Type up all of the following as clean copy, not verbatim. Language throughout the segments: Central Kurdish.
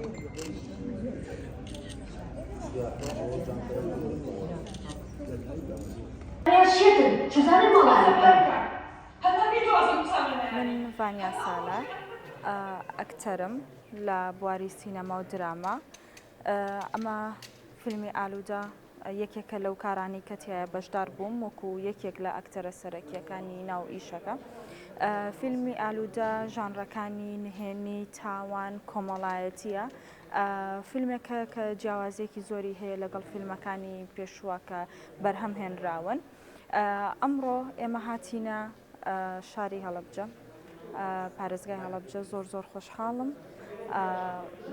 من فانیا سالا ئەکتەرم لە بواری سینەما و دراما. ئەمە فیلمی ئالوودە یەکێکە لەو کارانی کە تایە بەشدار بووم وەکو یەکێک لە ئەکتەرە سەرەکیەکانی ناو ئیشەکە. فیلمی ئالوودە ژانرەکانی نهێنی، تاوان، کۆمەڵایەتیە. فیلمێکە کە جیاوازێکی زۆری هەیە لەگەڵ فیلمەکانی پێشووە کە بەرهەم هێنراون. ئەمڕۆ ئێمە هاتینە شاری هەڵەبجە، پارێزگای هەڵەبجە. زۆر خۆشحاڵم،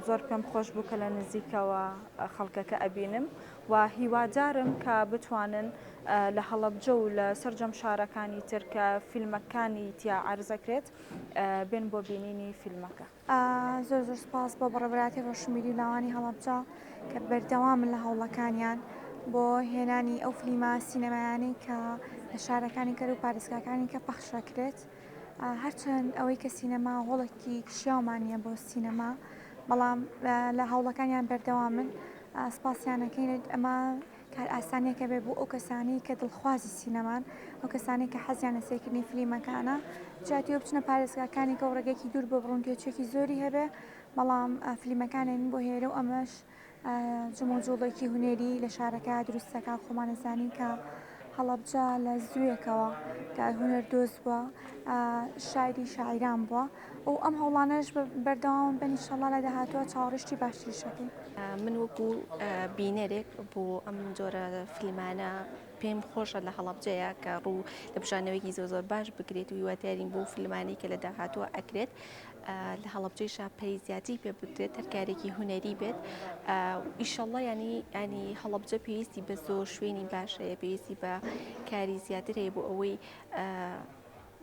زۆر پێم خۆش بوو کە لە نزیکەوە خەڵکەکە ئەبینم و هیوادارم کە بتوانن لە هەڵەبجە و لە سەرجەم شارەکانی تر کە فیلمەکانی تیا عەرزەکرێت بێن بۆ بینینی فیلمەکە. زۆر سپاس بۆ بەڕێبەراتی ڕۆشنبیری لاوانی هەڵەبجە کە بەردەوامن لە هەوڵەکانیان بۆ هێنانی ئەو فیلمە سینەمایانەی کە لە شارەکانی کەر و پارێزگاکانی کە پەخشەکرێت. هەرچەند ئەوەی کە سینەما هەوڵێکی کشیاومانە بۆ سینەما، بەڵام لە هەوڵەکانیان بەردەوامن. سپاسیانەکەین. ئەمە کار ئاسانێکە بێ بۆ ئەو کەسانی کە دڵخوازی سینەمان، ئەو کەسانی کە حەزیان لە سێکردنی فیلمەکانە، جاتیۆ بچنە پارێزگاکانی کە ڕێگەیەکی دوور بۆ بڕوونکێچێکی زۆری هەبێ، بەڵام فیلمەکانێن بۆ هێرە و ئەمەش جمۆجۆڵێکی هونێری لە شارەکە دروستەکە. خۆمانەزانی کە هەڵەبجە لە زوویەکەوە کە هونەر دۆز بووە، شاعری شاعیران بووە و ئەم هەوڵانەش بەردەوام بن ئینشەڵڵا لە داهاتووە چاوەڕێشتی باشتریشەکەین. من وەکو بینەرێک بۆ ئەم جۆرە فیلمانە پێم خۆشە لە هەڵەبجەیە کە ڕوو لە بژانەوەیکی زۆر باش بکرێت و هیوادارین بۆ فیلمانی کە لە داهاتووە ئەکرێت لە هەڵەبجەیشا پەیزیاتی پێ بکرێت، هەر کارێکی هونەری بێت. ئیشەڵڵا ینی هەڵەبجە پێویستی بە زۆر شوێنی باشەیە، پێویستی بە کاری زیاتر هەیە بۆ ئەوەی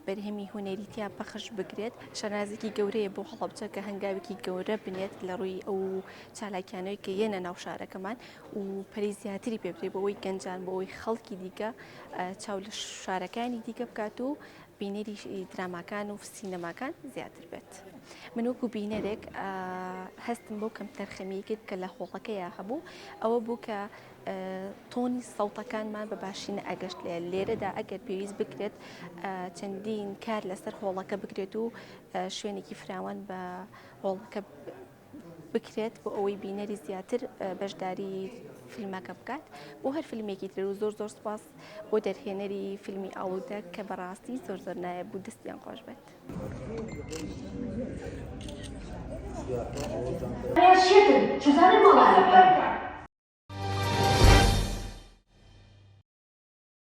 بەرهەمی هونەریتیا پەخش بکرێت. شەنازێکی گەورەیە بۆ هەڵەبجە کە هەنگاوێکی گەورە بنێت لە ڕووی ئەو چالاکیانەوەی کە یەنە ناو شارەکەمان و پەری زیاتری پێ بکرێت بۆ ئەوەی گەنجان، بۆ ئەوەی خەڵکی دیکە چاو لە شارەکانی دیکە بکات و بینەری دراماکان و سینەماکان زیاتر بێت. من وەکو بینەرێک هەستم بۆ کەم تەرخەمیەکت کە لە هۆڵەکەیە هەبوو، ئەوە بوو کە تۆنی سەوتەکانمان بە باشینە ئەگەشت لێرەدا ئەگەر پێویست بکرێت چەندین کار لەسەر هۆڵەکە بکرێت و شوێنێکی فراوان بە هۆڵەکە بکرێت بۆ ئەوەی بینەری زیاتر بەشداری فیلمەکە بکات بۆ هەر فیلمێکی تر. و زۆر سپاس بۆ دەرهێنەری فیلمی ئالوودە کە بەڕاستی زۆر نایە بوو دەستیان خۆش بێت. Çözelim olayı.